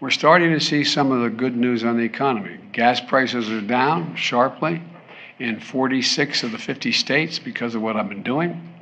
We're starting to see some of the good news on the economy. Gas prices are down sharply in 46 of the 50 states because of what I've been doing.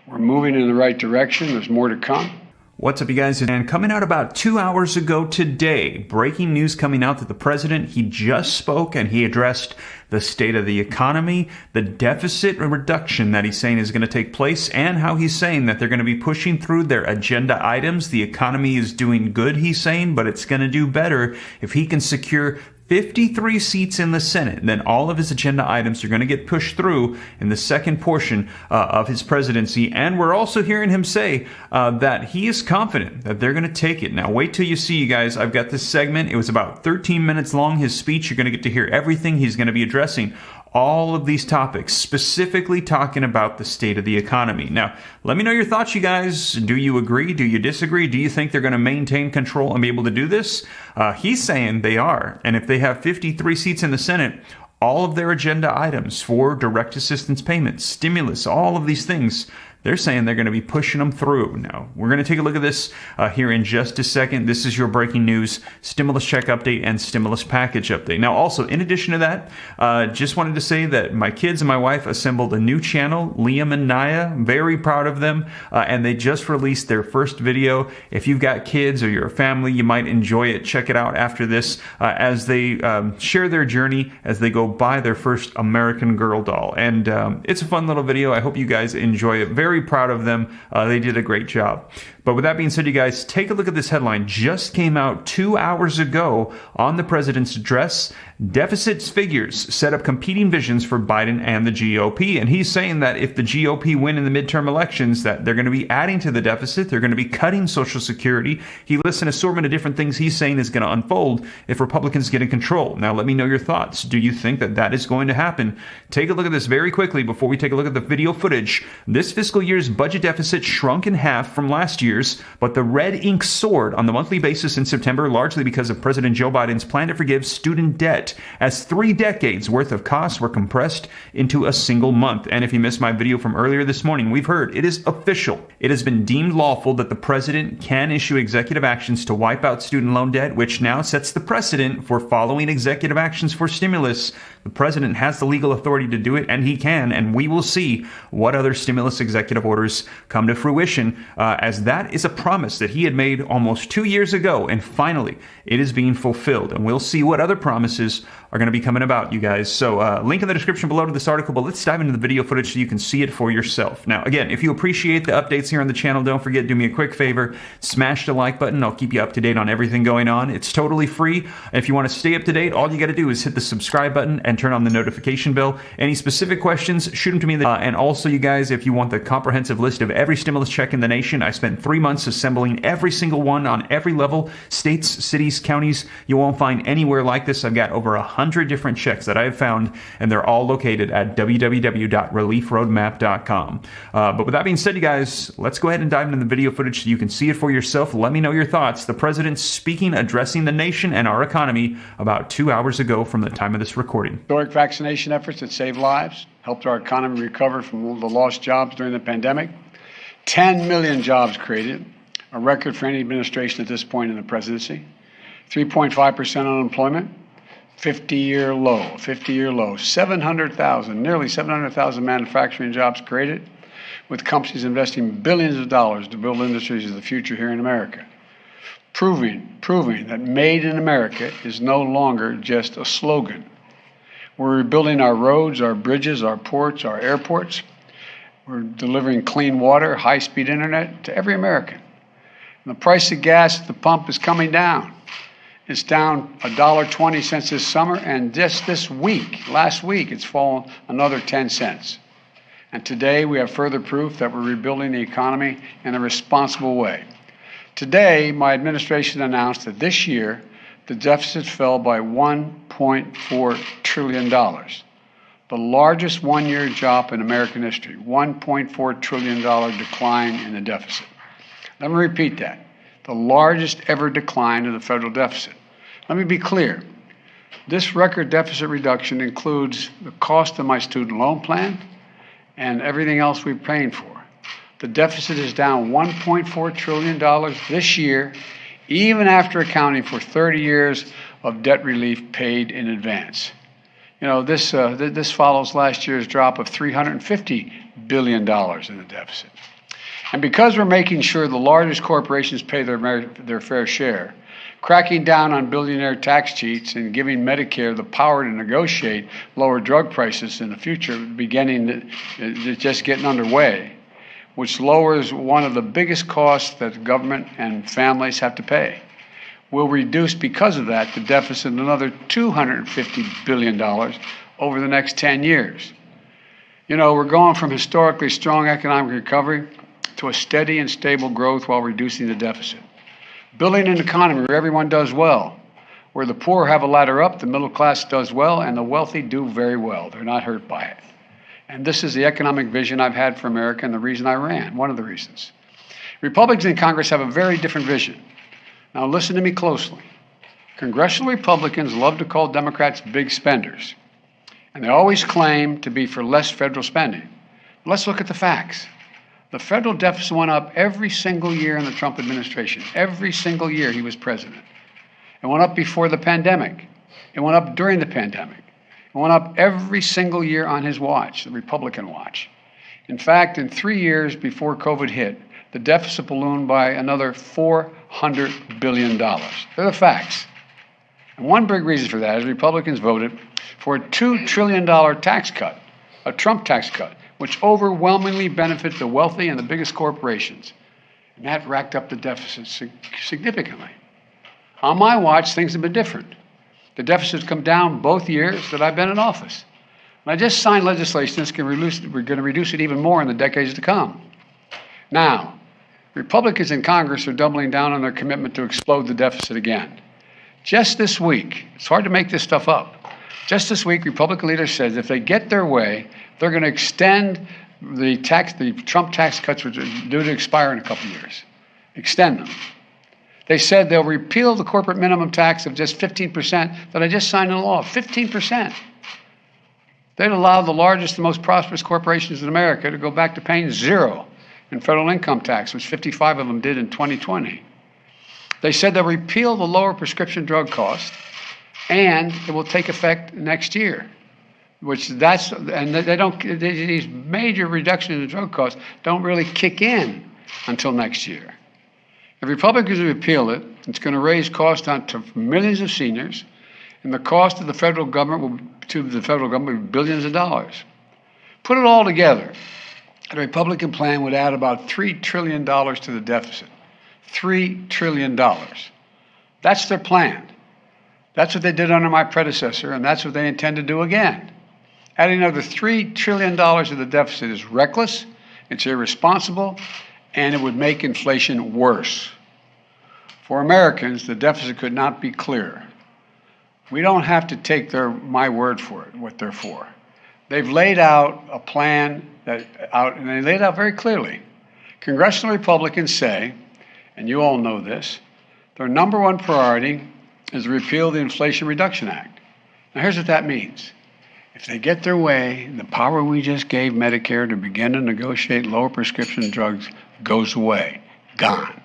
We're moving in the right direction. There's more to come. What's up, you guys? And coming out about 2 hours ago today, breaking news coming out that the president, he just spoke and he addressed the state of the economy, the deficit reduction that he's saying is going to take place, and how he's saying that they're going to be pushing through their agenda items. The economy is doing good, he's saying, but it's going to do better if he can secure 53 seats in the Senate. Then all of his agenda items are going to get pushed through in the second portion of his presidency. And we're also hearing him say that he is confident that they're going to take it. Now, wait till you see, you guys. I've got this segment. It was about 13 minutes long, his speech. You're going to get to hear everything he's going to be addressing. All of these topics, specifically talking about the state of the economy. Now, let me know your thoughts, you guys. Do you agree? Do you disagree? Do you think they're going to maintain control and be able to do this? He's saying they are. And if they have 53 seats in the Senate, all of their agenda items for direct assistance payments, stimulus, all of these things, they're saying they're going to be pushing them through. Now, we're going to take a look at this here in just a second. This is your breaking news, stimulus check update and stimulus package update. Now, also, in addition to that, just wanted to say that my kids and my wife assembled a new channel, Liam and Naya. Very proud of them. And they just released their first video. If you've got kids or you're a family, you might enjoy it. Check it out after this as they share their journey as they go buy their first American Girl doll. And it's a fun little video. I hope you guys enjoy it. Very proud of them. They did a great job. But with that being said, you guys, take a look at this headline. Just came out 2 hours ago on the president's address. Deficit figures set up competing visions for Biden and the GOP. And he's saying that if the GOP win in the midterm elections, that they're going to be adding to the deficit. They're going to be cutting Social Security. He lists an assortment of different things he's saying is going to unfold if Republicans get in control. Now, let me know your thoughts. Do you think that that is going to happen? Take a look at this very quickly before we take a look at the video footage. This fiscal year's budget deficit shrunk in half from last year's, but the red ink soared on the monthly basis in September, largely because of President Joe Biden's plan to forgive student debt, as 3 decades worth of costs were compressed into a single month. And if you missed my video from earlier this morning, we've heard it is official. It has been deemed lawful that the president can issue executive actions to wipe out student loan debt, which now sets the precedent for following executive actions for stimulus. The president has the legal authority to do it, and he can, and we will see what other stimulus executive orders come to fruition, as that is a promise that he had made almost 2 years ago, and finally, it is being fulfilled. And we'll see what other promises are going to be coming about, you guys. So link in the description below to this article, but let's dive into the video footage so you can see it for yourself. Now, again, if you appreciate the updates here on the channel, don't forget, do me a quick favor, smash the like button. I'll keep you up to date on everything going on. It's totally free. And if you want to stay up to date, all you got to do is hit the subscribe button and turn on the notification bell. Any specific questions, shoot them to me. And also, you guys, if you want the comprehensive list of every stimulus check in the nation, I spent 3 months assembling every single one on every level, states, cities, counties. You won't find anywhere like this. I've got over 100 different checks that I've found, and they're all located at www.reliefroadmap.com. But with that being said, you guys, let's go ahead and dive into the video footage so you can see it for yourself. Let me know your thoughts. The president speaking, addressing the nation and our economy about 2 hours ago from the time of this recording. Historic vaccination efforts that saved lives, helped our economy recover from all the lost jobs during the pandemic. 10 million jobs created, a record for any administration at this point in the presidency. 3.5% unemployment, 50-year low. 700,000, nearly 700,000 manufacturing jobs created, with companies investing billions of dollars to build industries of the future here in America. Proving that made in America is no longer just a slogan. We're rebuilding our roads, our bridges, our ports, our airports. We're delivering clean water, high-speed internet to every American. And the price of gas at the pump is coming down. It's down $1.20 this summer, and just this week, last week, it's fallen another 10 cents. And today we have further proof that we're rebuilding the economy in a responsible way. Today, my administration announced that this year, the deficit fell by $1.4 trillion. The largest one-year drop in American history, $1.4 trillion decline in the deficit. Let me repeat that. The largest ever decline in the federal deficit. Let me be clear. This record deficit reduction includes the cost of my student loan plan and everything else we're paying for. The deficit is down $1.4 trillion this year even after accounting for 30 years of debt relief paid in advance. You know, this follows last year's drop of $350 billion in the deficit. And because we're making sure the largest corporations pay their fair share, cracking down on billionaire tax cheats and giving Medicare the power to negotiate lower drug prices in the future, just getting underway, which lowers one of the biggest costs that government and families have to pay, will reduce, because of that, the deficit another $250 billion over the next 10 years. You know, we're going from historically strong economic recovery to a steady and stable growth while reducing the deficit. Building an economy where everyone does well, where the poor have a ladder up, the middle class does well, and the wealthy do very well. They're not hurt by it. And this is the economic vision I've had for America and the reason I ran, one of the reasons. Republicans in Congress have a very different vision. Now listen to me closely. Congressional Republicans love to call Democrats big spenders, and they always claim to be for less federal spending. Let's look at the facts. The federal deficit went up every single year in the Trump administration, every single year he was president. It went up before the pandemic. It went up during the pandemic. It went up every single year on his watch, the Republican watch. In fact, in 3 years before COVID hit, the deficit ballooned by another $400 billion. They're the facts. And one big reason for that is Republicans voted for a $2 trillion tax cut, a Trump tax cut, which overwhelmingly benefits the wealthy and the biggest corporations. And that racked up the deficit significantly. On my watch, things have been different. The deficit's come down both years that I've been in office. And I just signed legislation that's we're going to reduce it even more in the decades to come. Now, Republicans in Congress are doubling down on their commitment to explode the deficit again. Just this week, it's hard to make this stuff up. Just this week, Republican leaders said if they get their way, they're going to extend the Trump tax cuts, which are due to expire in a couple of years. Extend them. They said they'll repeal the corporate minimum tax of just 15% that I just signed into law. 15%. They'd allow the largest and most prosperous corporations in America to go back to paying zero in federal income tax, which 55 of them did in 2020. They said they'll repeal the lower prescription drug cost, and it will take effect next year. These major reductions in the drug costs don't really kick in until next year. If Republicans repeal it, it's going to raise costs to millions of seniors, and the cost of the federal government will be billions of dollars. Put it all together, the Republican plan would add about $3 trillion to the deficit. $3 trillion. That's their plan. That's what they did under my predecessor, and that's what they intend to do again. Adding another $3 trillion to the deficit is reckless, it's irresponsible, and it would make inflation worse. For Americans, the deficit could not be clearer. We don't have to take my word for it, what they're for. They've laid out a plan and they laid out very clearly. Congressional Republicans say, and you all know this, their number one priority is to repeal the Inflation Reduction Act. Now here's what that means. If they get their way, the power we just gave Medicare to begin to negotiate lower prescription drugs goes away, gone.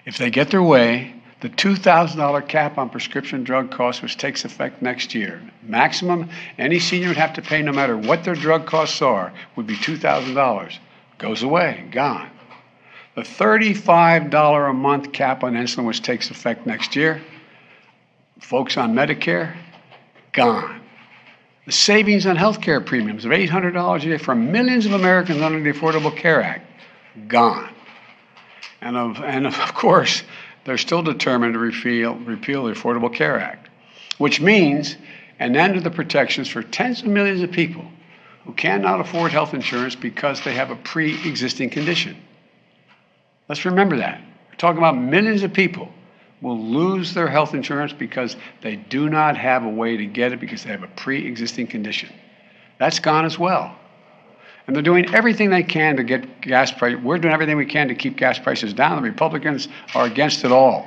If they get their way, the $2,000 cap on prescription drug costs, which takes effect next year, maximum any senior would have to pay no matter what their drug costs are, would be $2,000, goes away, gone. The $35 a month cap on insulin, which takes effect next year, folks on Medicare, gone. The savings on health care premiums of $800 a year for millions of Americans under the Affordable Care Act, gone. And of course, they're still determined to repeal the Affordable Care Act, which means an end to the protections for tens of millions of people who cannot afford health insurance because they have a pre-existing condition. Let's remember that. We're talking about millions of people will lose their health insurance because they do not have a way to get it because they have a pre-existing condition. That's gone as well. And they're doing everything they can to get gas prices. We're doing everything we can to keep gas prices down. The Republicans are against it all.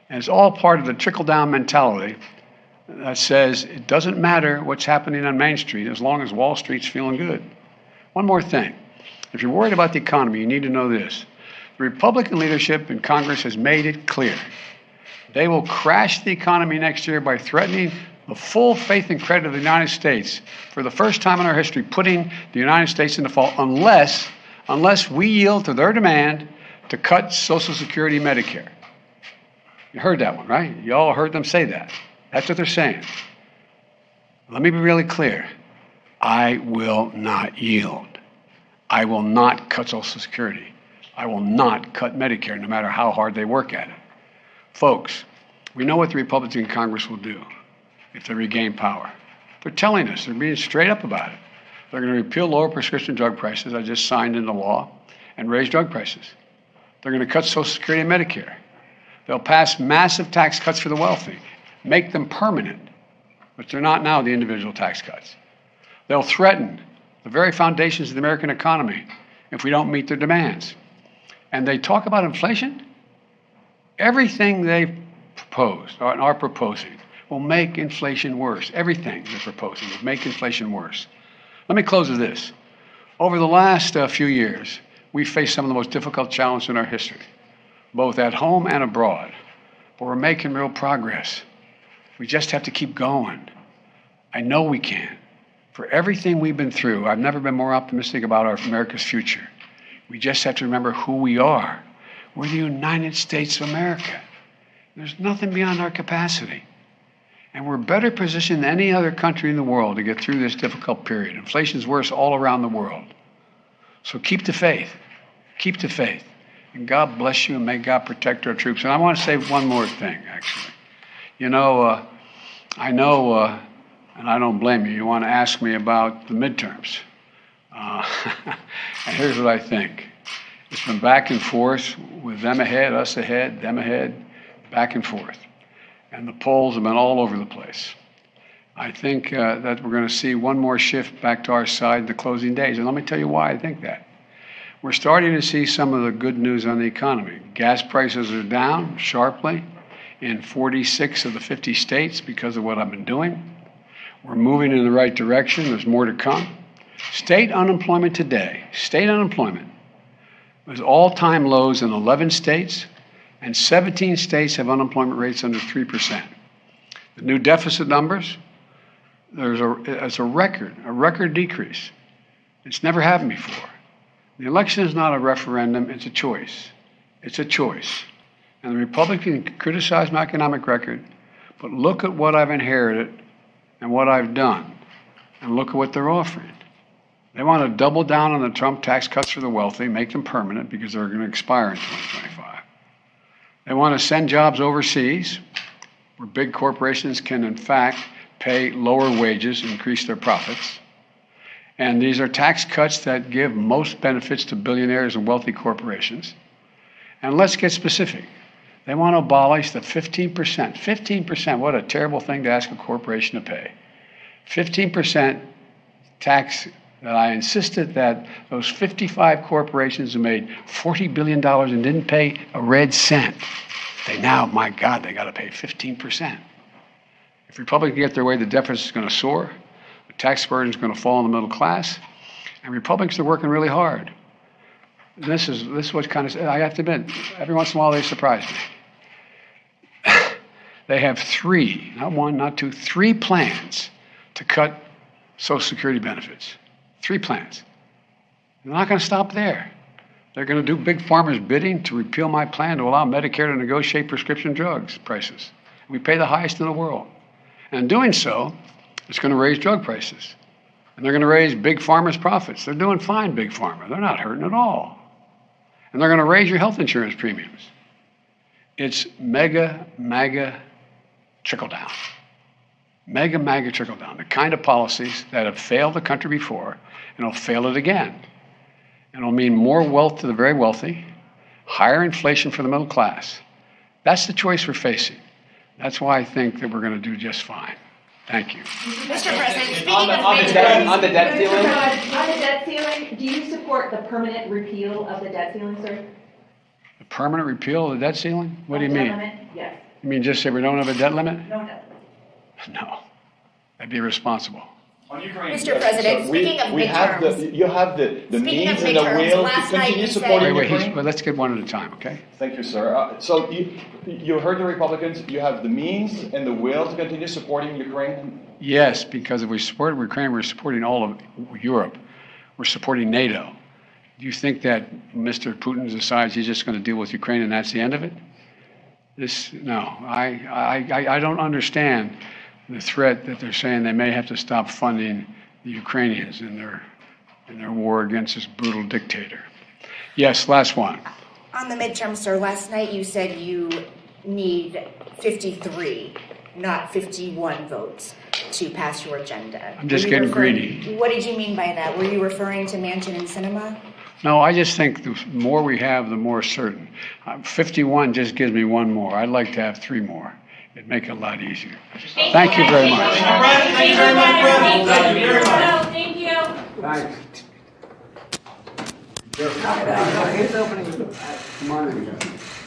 And it's all part of the trickle-down mentality that says it doesn't matter what's happening on Main Street as long as Wall Street's feeling good. One more thing. If you're worried about the economy, you need to know this. The Republican leadership in Congress has made it clear. They will crash the economy next year by threatening the full faith and credit of the United States for the first time in our history, putting the United States in default unless we yield to their demand to cut Social Security and Medicare. You heard that one, right? You all heard them say that. That's what they're saying. Let me be really clear. I will not yield. I will not cut Social Security. I will not cut Medicare, no matter how hard they work at it. Folks, we know what the Republicans in Congress will do if they regain power. They're telling us, they're being straight up about it. They're going to repeal lower prescription drug prices, I just signed into law, and raise drug prices. They're going to cut Social Security and Medicare. They'll pass massive tax cuts for the wealthy, make them permanent, which they're not now, the individual tax cuts. They'll threaten the very foundations of the American economy if we don't meet their demands. And they talk about inflation. Everything they've proposed or are proposing will make inflation worse. Everything they're proposing will make inflation worse. Let me close with this. Over the last few years, we've faced some of the most difficult challenges in our history, both at home and abroad. But we're making real progress. We just have to keep going. I know we can. For everything we've been through, I've never been more optimistic about America's future. We just have to remember who we are. We're the United States of America. There's nothing beyond our capacity. And we're better positioned than any other country in the world to get through this difficult period. Inflation's worse all around the world. So keep the faith. Keep the faith. And God bless you, and may God protect our troops. And I want to say one more thing, actually. You know, I know, and I don't blame you, you want to ask me about the midterms. And here's what I think. It's been back and forth with them ahead, us ahead, them ahead, back and forth. And the polls have been all over the place. I think that we're going to see one more shift back to our side in the closing days. And let me tell you why I think that. We're starting to see some of the good news on the economy. Gas prices are down sharply in 46 of the 50 states because of what I've been doing. We're moving in the right direction. There's more to come. State unemployment today, state unemployment, was all-time lows in 11 states, and 17 states have unemployment rates under 3%. The new deficit numbers, it's a record decrease. It's never happened before. The election is not a referendum, it's a choice. It's a choice. And the Republicans can criticize my economic record, but look at what I've inherited and what I've done, and look at what they're offering. They want to double down on the Trump tax cuts for the wealthy, make them permanent because they're going to expire in 2025. They want to send jobs overseas where big corporations can, in fact, pay lower wages, increase their profits. And these are tax cuts that give most benefits to billionaires and wealthy corporations. And let's get specific. They want to abolish the 15%. 15%, what a terrible thing to ask a corporation to pay. 15% tax that I insisted that those 55 corporations who made $40 billion and didn't pay a red cent, they now, my God, they got to pay 15%. If Republicans get their way, the deficit is going to soar, the tax burden is going to fall on the middle class, and Republicans are working really hard. And this is what kind of, I have to admit, every once in a while they surprise me. They have three, not one, not two, three plans to cut Social Security benefits. 3 plans. They're not going to stop there. They're going to do big pharma's bidding to repeal my plan to allow Medicare to negotiate prescription drugs prices. We pay the highest in the world. And in doing so, it's going to raise drug prices. And they're going to raise big pharma's profits. They're doing fine, big pharma. They're not hurting at all. And they're going to raise your health insurance premiums. It's mega, MAGA trickle down. Mega, MAGA trickle down. The kind of policies that have failed the country before and will fail it again. And it'll mean more wealth to the very wealthy, higher inflation for the middle class. That's the choice we're facing. That's why I think that we're going to do just fine. Thank you. Mr. President, speaking On the debt ceiling? On the debt ceiling, do you support the permanent repeal of the debt ceiling, sir? The permanent repeal of the debt ceiling? What do you Debt mean? limit? Yes. You mean just say we don't have a debt limit? No debt limit. No. That'd be irresponsible. Mr. President, speaking of we have the, midterms, you have the Speaking of means and the midterms, will to last night continue you said- supporting Wait, Ukraine. well, let's get one at a time, okay? Thank you, sir. So you heard the Republicans, you have the means and the will to continue supporting Ukraine? Yes, because if we support Ukraine, we're supporting all of Europe. We're supporting NATO. Do you think that Mr. Putin decides he's just going to deal with Ukraine and that's the end of it? No, I don't understand the threat that they're saying they may have to stop funding the Ukrainians in their war against this brutal dictator. Yes, last one. on the midterm, sir, last night you said you need 53, not 51 votes to pass your agenda. I'm just Were you getting referring- greedy. What did you mean by that? Were you referring to Manchin and Sinema? No, I just think the more we have, the more certain. 51 just gives me one more. I'd like to have 3 more. It'd make it a lot easier. Thank you very much. Thank you very much. Thank you. Thanks. Come on in, guys.